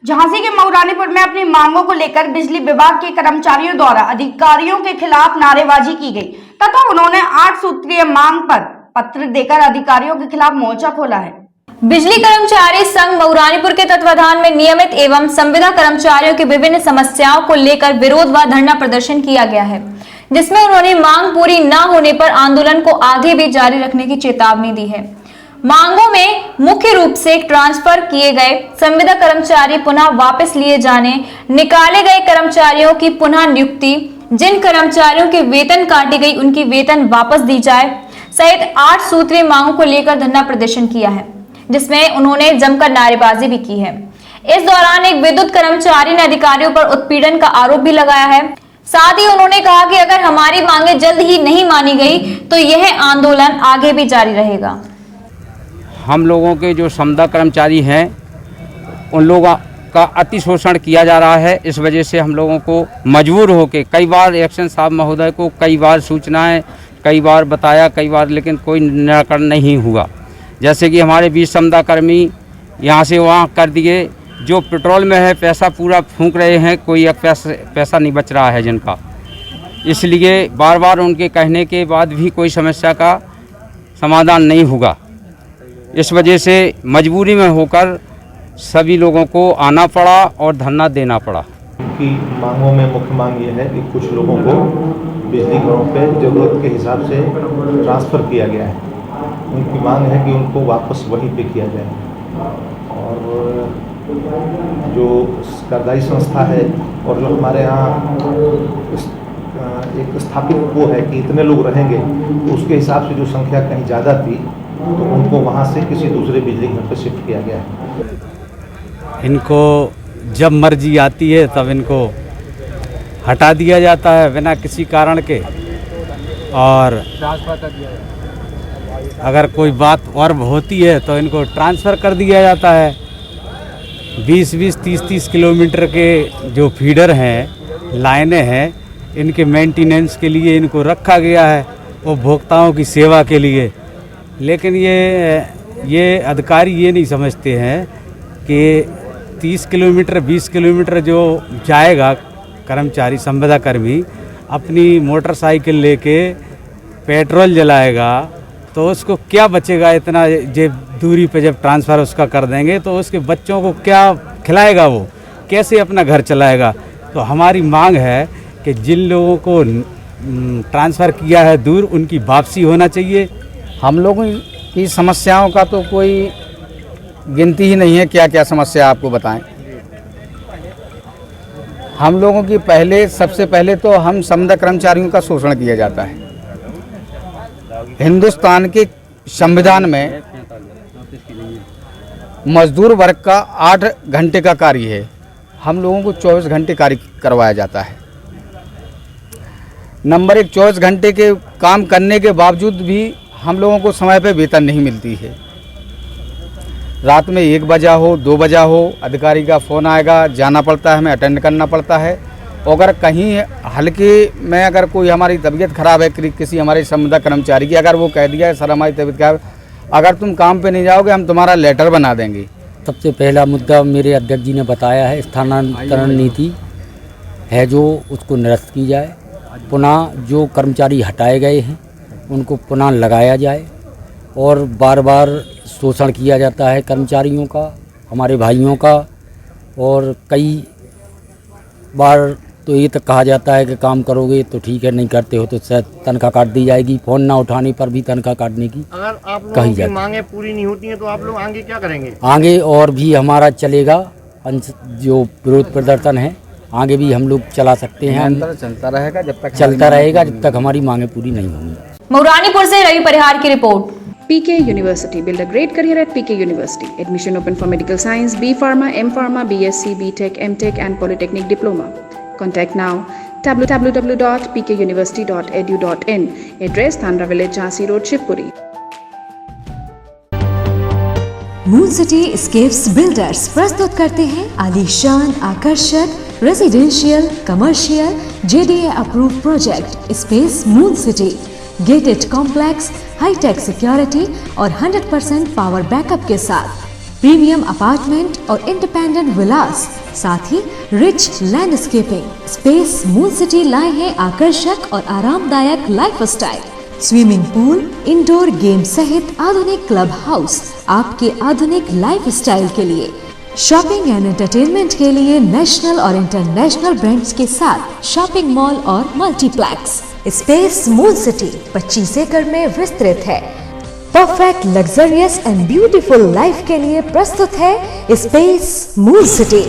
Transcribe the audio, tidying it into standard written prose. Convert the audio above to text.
झांसी के मऊरानीपुर में अपनी मांगों को लेकर बिजली विभाग के कर्मचारियों द्वारा अधिकारियों के खिलाफ नारेबाजी की गई तथा उन्होंने 8 सूत्रीय मांग पर पत्र देकर अधिकारियों के खिलाफ मोर्चा खोला है। बिजली कर्मचारी संघ मऊरानीपुर के तत्वाधान में नियमित एवं संविदा कर्मचारियों की विभिन्न समस्याओं को लेकर विरोध व धरना प्रदर्शन किया गया है, जिसमें उन्होंने मांग पूरी न होने पर आंदोलन को आगे भी जारी रखने की चेतावनी दी है। मांगों में मुख्य रूप से ट्रांसफर किए गए संविदा कर्मचारी पुनः वापस लिए जाने, निकाले गए कर्मचारियों की पुनः नियुक्ति, जिन कर्मचारियों के वेतन काटी गई उनकी वेतन वापस दी जाए सहित 8 सूत्रीय मांगों को लेकर धरना प्रदर्शन किया है, जिसमें उन्होंने जमकर नारेबाजी भी की है। इस दौरान एक विद्युत कर्मचारी ने अधिकारियों पर उत्पीड़न का आरोप भी लगाया है। साथ ही उन्होंने कहा कि अगर हमारी मांगे जल्द ही नहीं मानी गई तो यह आंदोलन आगे भी जारी रहेगा। हम लोगों के जो संविदा कर्मचारी हैं उन लोगों का अति शोषण किया जा रहा है। इस वजह से हम लोगों को मजबूर होकर कई बार एक्शन साहब महोदय को कई बार सूचनाएं कई बार बताया, कई बार, लेकिन कोई निराकरण नहीं हुआ। जैसे कि हमारे 20 संविदा कर्मी यहाँ से वहाँ कर दिए, जो पेट्रोल में है पैसा पूरा फूंक रहे हैं, कोई एक पैसा नहीं बच रहा है जिनका। इसलिए बार बार उनके कहने के बाद भी कोई समस्या का समाधान नहीं हुआ। इस वजह से मजबूरी में होकर सभी लोगों को आना पड़ा और धरना देना पड़ा। उनकी मांगों में मुख्य मांग ये है कि कुछ लोगों को बिजली घरों पे ज़रूरत के हिसाब से ट्रांसफ़र किया गया है। उनकी मांग है कि उनको वापस वहीं पे किया जाए, और जो सरकारी संस्था है और जो हमारे यहाँ एक स्थापित वो है कि इतने लोग रहेंगे, तो उसके हिसाब से जो संख्या कहीं ज़्यादा थी तो उनको वहाँ से किसी दूसरे बिजली घर पर शिफ्ट किया गया है। इनको जब मर्जी आती है तब इनको हटा दिया जाता है बिना किसी कारण के, और अगर कोई बात और होती है तो इनको ट्रांसफ़र कर दिया जाता है। 20-20, 30-30 किलोमीटर के जो फीडर हैं, लाइनें हैं, इनके मेंटेनेंस के लिए इनको रखा गया है, उपभोक्ताओं की सेवा के लिए। लेकिन ये अधिकारी ये नहीं समझते हैं कि 30 किलोमीटर 20 किलोमीटर जो जाएगा कर्मचारी संविदा कर्मी अपनी मोटरसाइकिल लेके पेट्रोल जलाएगा तो उसको क्या बचेगा। इतना जब दूरी पे जब ट्रांसफ़र उसका कर देंगे तो उसके बच्चों को क्या खिलाएगा, वो कैसे अपना घर चलाएगा। तो हमारी मांग है कि जिन लोगों को ट्रांसफ़र किया है दूर, उनकी वापसी होना चाहिए। हम लोगों की समस्याओं का तो कोई गिनती ही नहीं है, क्या क्या समस्या आपको बताएं। हम लोगों की सबसे पहले तो हम संविदा कर्मचारियों का शोषण किया जाता है। हिंदुस्तान के संविधान में मजदूर वर्ग का 8 घंटे का कार्य है, हम लोगों को 24 घंटे कार्य करवाया जाता है। नंबर 1, 24 घंटे के काम करने के बावजूद भी हम लोगों को समय पे वेतन नहीं मिलती है। रात में 1 बजा हो 2 बजा हो अधिकारी का फ़ोन आएगा, जाना पड़ता है, हमें अटेंड करना पड़ता है। अगर कहीं हल्के में अगर कोई हमारी तबीयत ख़राब है, किसी हमारे संविदा कर्मचारी की, अगर वो कह दिया है सर हमारी तबीयत खराब, अगर तुम काम पे नहीं जाओगे हम तुम्हारा लेटर बना देंगे। सबसे पहला मुद्दा मेरे अध्यक्ष जी ने बताया है, स्थानांतरण नीति है जो उसको निरस्त की जाए। पुनः जो कर्मचारी हटाए गए हैं उनको पुनः लगाया जाए। और बार बार शोषण किया जाता है कर्मचारियों का, हमारे भाइयों का, और कई बार तो ये तक कहा जाता है कि काम करोगे तो ठीक है, नहीं करते हो तो शायद तनख्वाह काट दी जाएगी। फ़ोन ना उठाने पर भी तनख्वाह काटने की अगर आप लोगों की मांगें पूरी नहीं होती हैं तो आप लोग आगे क्या करेंगे? आगे और भी हमारा चलेगा, जो विरोध प्रदर्शन है आगे भी हम लोग चला सकते हैं। चलता रहेगा जब तक हमारी मांगें पूरी नहीं होंगी। मऊरानीपुर से रवि परिहार की report. PK University. Build a great career at PK University. Admission open for medical science, B Pharma, M Pharma, BSc, BTech, MTech and Polytechnic Diploma. Contact now www.pkuniversity.edu.in. Address Thandra Village, Jhansi Road, Shivpuri. Moon city scapes builders प्रस्तुत करते हैं आलीशान आकर्षक residential commercial JDA approve project space moon city. Gated complex, hitech security और 100% power backup के साथ premium apartment और independent villas, साथ ही rich landscaping. Space moon city लाए हैं आकर्षक और आरामदायक lifestyle, swimming pool, indoor game सहित आधुनिक क्लब हाउस आपके आधुनिक लाइफस्टाइल के लिए। शॉपिंग एंड एंटरटेनमेंट के लिए नेशनल और इंटरनेशनल ब्रांड्स के साथ शॉपिंग मॉल और मल्टीप्लेक्स। स्पेस मून सिटी 25 एकड़ में विस्तृत है। Perfect luxurious and beautiful life के लिए प्रस्तुत है स्पेस मून सिटी।